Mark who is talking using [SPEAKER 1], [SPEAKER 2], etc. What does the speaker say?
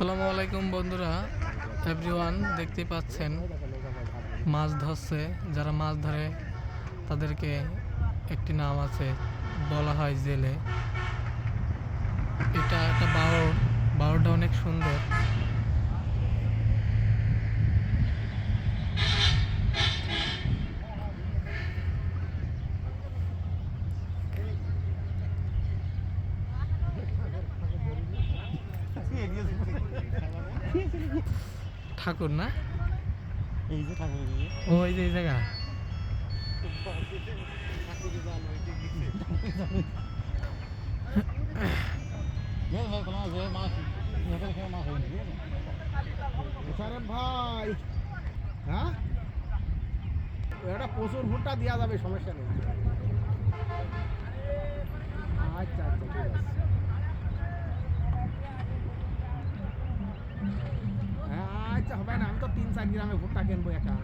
[SPEAKER 1] আসসালামু আলাইকুম বন্ধুরা, এভরিওয়ান দেখতে পাচ্ছেন মাছ ধরছে। যারা মাছ ধরে তাদেরকে একটি নাম আছে, বলা হয় জেলে। এটা একটা বাওরটা অনেক সুন্দর। ঠাকুর না,
[SPEAKER 2] এই যে ঠাকুর
[SPEAKER 1] ওই যে এই জায়গা।
[SPEAKER 2] ভাই, হ্যাঁ এটা প্রচুর ভুট্টা দেওয়া যাবে, সমস্যা নেই। আচ্ছা আচ্ছা, ঠিক আছে। হ্যাঁ আচ্ছা, হবে না, আমি তো 3-4 গ্রামে ভুট্টা কিনবো একা।